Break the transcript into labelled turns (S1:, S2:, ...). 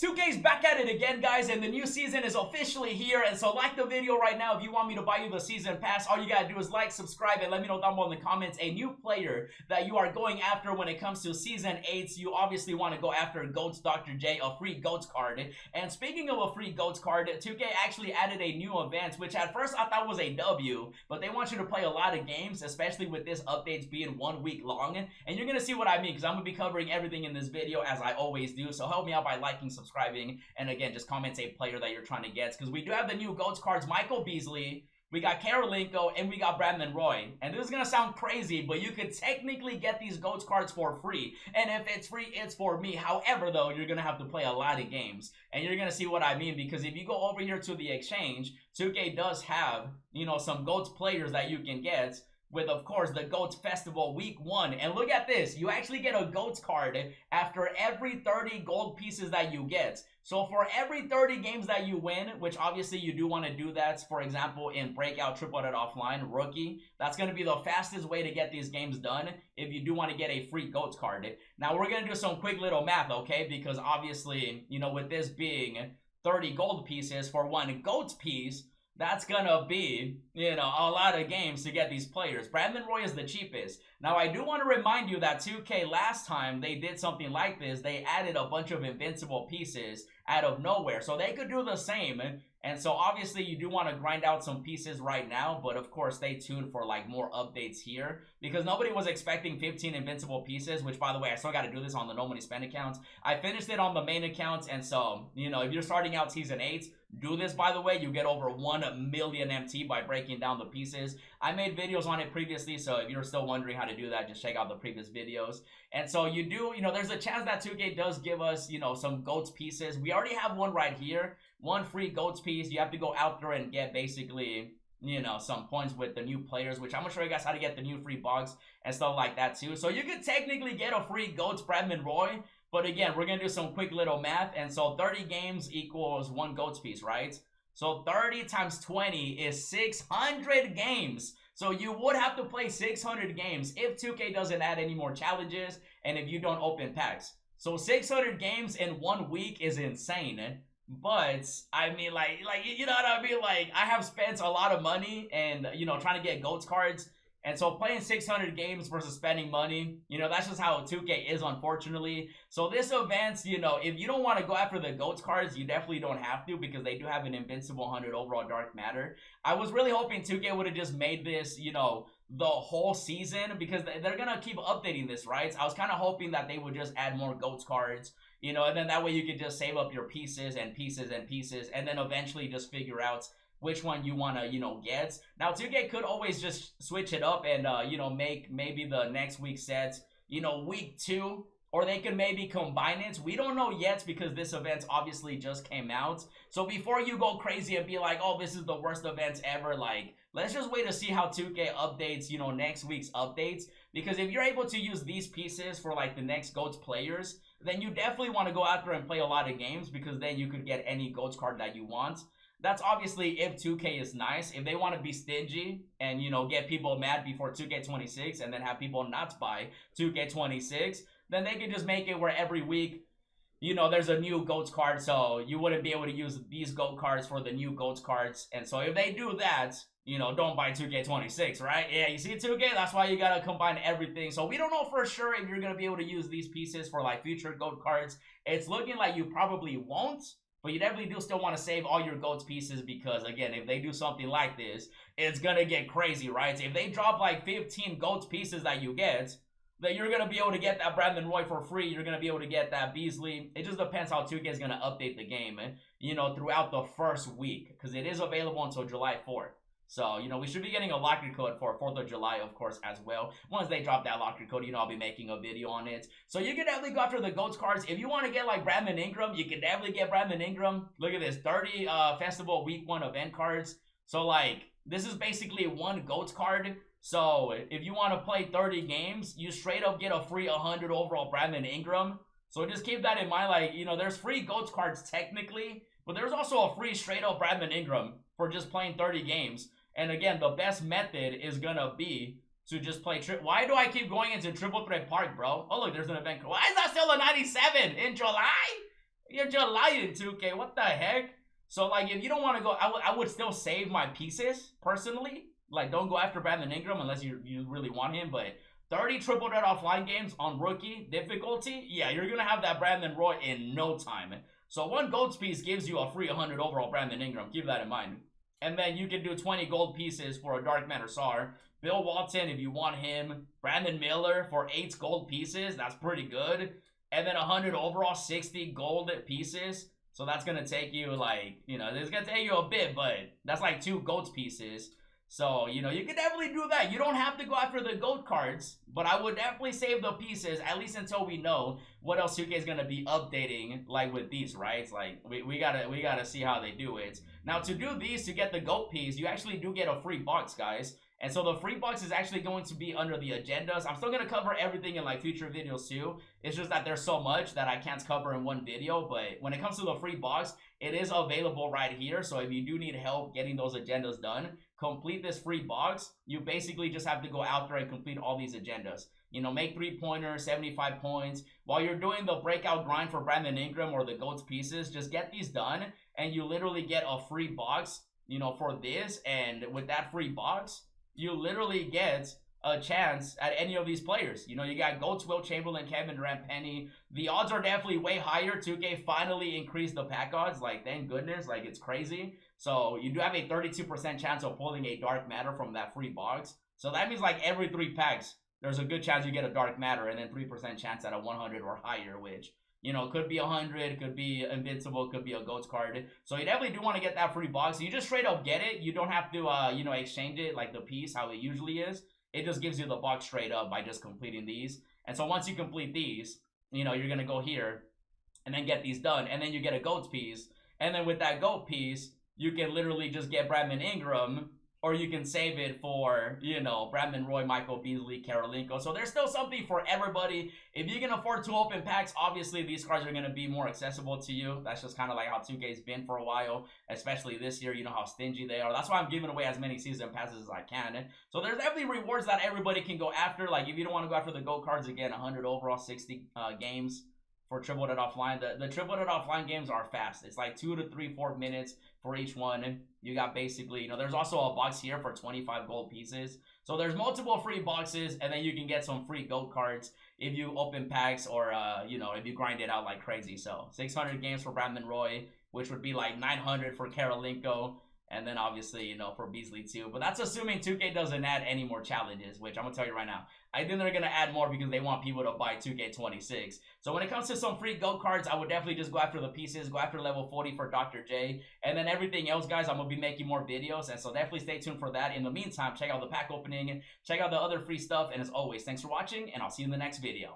S1: 2K's back at it again, guys, and the new season is officially here. And so like the video right now if you want me to buy you the season pass. All you gotta do is like, subscribe, and let me know down below in the comments a new player that you are going after when it comes to season 8. You obviously want to go after Goats Dr. J, a free Goats card. And speaking of a free Goats card, 2K actually added a new event, which at first I thought was a W, but they want you to play a lot of games, especially with this updates being 1 week long. And you're gonna see what I mean, because I'm gonna be covering everything in this video as I always do. So help me out by liking, subscribing, and again, just comment a player that you're trying to get, because we do have the new Goats cards: Michael Beasley, we got Karolinko, and we got Brandon Roy. And this is gonna sound crazy, but you could technically get these Goats cards for free. And if it's free, it's for me. However, though, you're gonna have to play a lot of games. And you're gonna see what I mean, because if you go over here to the exchange, 2K does have, you know, some Goats players that you can get, with, of course, the Goats Festival Week 1. And look at this. You actually get a Goats card after every 30 gold pieces that you get. So for every 30 games that you win, which obviously you do want to do that, for example, in Breakout, Triple Dead Offline, Rookie, that's going to be the fastest way to get these games done if you do want to get a free Goats card. Now, we're going to do some quick little math, okay? Because obviously, you know, with this being 30 gold pieces for one Goats piece, that's gonna be, you know, a lot of games to get these players. Brandon Roy is the cheapest. Now, I do want to remind you that 2K last time they did something like this, they added a bunch of invincible pieces out of nowhere. So they could do the same. And so obviously you do want to grind out some pieces right now, but of course stay tuned for like more updates here, because nobody was expecting 15 invincible pieces, which by the way, I still got to do this on the No Money Spend accounts. I finished it on the main accounts, and so, you know, if you're starting out season 8, do this, by the way. You get over 1 million MT by breaking down the pieces. I made videos on it previously, so if you're still wondering how to do that, just check out the previous videos. And so you do, you know, there's a chance that 2K does give us, you know, some Goats pieces. We already have one right here. One free Goats piece. You have to go out there and get basically, you know, some points with the new players, which I'm gonna show you guys how to get the new free box and stuff like that too. So you could technically get a free Goats Brandon Roy, but again, we're gonna do some quick little math. And so 30 games equals one Goats piece, right? So 30 times 20 is 600 games. So you would have to play 600 games if 2K doesn't add any more challenges and if you don't open packs. So 600 games in 1 week is insane. But I mean, like you know what I mean? Like, I have spent a lot of money and, you know, trying to get Goats cards. And so playing 600 games versus spending money, you know, that's just how 2K is, unfortunately. So this event, you know, if you don't want to go after the Goats cards, you definitely don't have to, because they do have an invincible 100 overall Dark Matter. I was really hoping 2K would have just made this, you know, the whole season, because they're going to keep updating this, right? I was kind of hoping that they would just add more Goats cards, you know, and then that way you could just save up your pieces and pieces and pieces, and then eventually just figure out which one you want to, you know, get. Now, 2K could always just switch it up and, you know, make maybe the next week's set, you know, week 2, or they could maybe combine it. We don't know yet, because this event obviously just came out. So before you go crazy and be like, oh, this is the worst event ever, like, let's just wait to see how 2K updates, you know, next week's updates. Because if you're able to use these pieces for, like, the next Goats players, then you definitely want to go out there and play a lot of games, because then you could get any Goats card that you want. That's obviously if 2K is nice. If they want to be stingy and, you know, get people mad before 2K26 and then have people not buy 2K26, then they can just make it where every week, you know, there's a new Goats card, so you wouldn't be able to use these Goat cards for the new Goats cards. And so if they do that, you know, don't buy 2K26, right? Yeah, you see 2K? That's why you gotta combine everything. So we don't know for sure if you're gonna be able to use these pieces for, like, future Goat cards. It's looking like you probably won't, but you definitely do still want to save all your Goats pieces, because, again, if they do something like this, it's gonna get crazy, right? If they drop, like, 15 Goats pieces that you get, then you're gonna be able to get that Brandon Roy for free. You're gonna be able to get that Beasley. It just depends how 2K is gonna update the game, you know, throughout the first week, because it is available until July 4th. So, you know, we should be getting a locker code for 4th of July, of course, as well. Once they drop that locker code, you know, I'll be making a video on it. So you can definitely go after the Goats cards. If you want to get, like, Brandon Ingram, you can definitely get Brandon Ingram. Look at this, 30 Festival Week 1 event cards. So, like, this is basically one Goats card. So if you want to play 30 games, you straight up get a free 100 overall Brandon Ingram. So just keep that in mind. Like, you know, there's free Goats cards technically, but there's also a free straight up Brandon Ingram for just playing 30 games. And again, the best method is gonna be to just play Why do I keep going into Triple Threat Park, bro? Oh, look, there's an event. Why is that still a 97 in July? You're just lying, 2K. What the heck? So, like, if you don't want to go, I would still save my pieces, personally. Like, don't go after Brandon Ingram unless you really want him. But 30 triple threat offline games on rookie difficulty, yeah, you're going to have that Brandon Roy in no time. So, one gold piece gives you a free 100 overall Brandon Ingram. Keep that in mind. And then you can do 20 gold pieces for a Dark Matter Sar. Bill Walton, if you want him. Brandon Miller for 8 gold pieces. That's pretty good. And then 100 overall, 60 gold pieces. So that's going to take you like, it's going to take you a bit, but that's like 2 gold pieces. So, you could definitely do that. You don't have to go after the gold cards, but I would definitely save the pieces, at least until we know what else 2K is going to be updating, like with these, right? It's like, we gotta see how they do it. Now, to do these, to get the gold piece, you actually do get a free box, guys. And so the free box is actually going to be under the agendas. I'm still going to cover everything in like future videos too. It's just that there's so much that I can't cover in one video. But when it comes to the free box, it is available right here. So if you do need help getting those agendas done, complete this free box. You basically just have to go out there and complete all these agendas. Make 3-pointers, 75 points. While you're doing the breakout grind for Brandon Ingram or the GOATS pieces, just get these done. And you literally get a free box, for this. And with that free box, you literally get a chance at any of these players. You got Goats, Will Chamberlain, Kevin Durant, Penny. The odds are definitely way higher. 2K finally increased the pack odds. Like, thank goodness. Like, it's crazy. So, you do have a 32% chance of pulling a Dark Matter from that free box. So, that means, like, every 3 packs, there's a good chance you get a Dark Matter. And then 3% chance at a 100 or higher, which, could be 100, could be Invincible, could be a GOATS card. So you definitely do want to get that free box. You just straight up get it. You don't have to, exchange it like the piece, how it usually is. It just gives you the box straight up by just completing these. And so once you complete these, you're going to go here and then get these done. And then you get a GOATS piece. And then with that GOAT piece, you can literally just get Brandon Ingram, or you can save it for, Brandon Roy, Michael Beasley, Karolinko. So there's still something for everybody. If you can afford to open packs, obviously these cards are going to be more accessible to you. That's just kind of like how 2K's been for a while, especially this year. You know how stingy they are. That's why I'm giving away as many season passes as I can. So there's definitely rewards that everybody can go after. Like if you don't want to go after the GO cards, again, 100 overall, 60 games for triple threat offline. The triple threat offline games are fast. It's like 2 to 3, 4 minutes for each one. You got basically, there's also a box here for 25 gold pieces. So there's multiple free boxes, and then you can get some free gold cards if you open packs or, if you grind it out like crazy. So 600 games for Brandon Roy, which would be like 900 for Karolinko. And then obviously, for Beasley too. But that's assuming 2K doesn't add any more challenges, which I'm going to tell you right now. I think they're going to add more because they want people to buy 2K26. So when it comes to some free GOAT cards, I would definitely just go after the pieces. Go after level 40 for Dr. J. And then everything else, guys, I'm going to be making more videos. And so definitely stay tuned for that. In the meantime, check out the pack opening. Check out the other free stuff. And as always, thanks for watching. And I'll see you in the next video.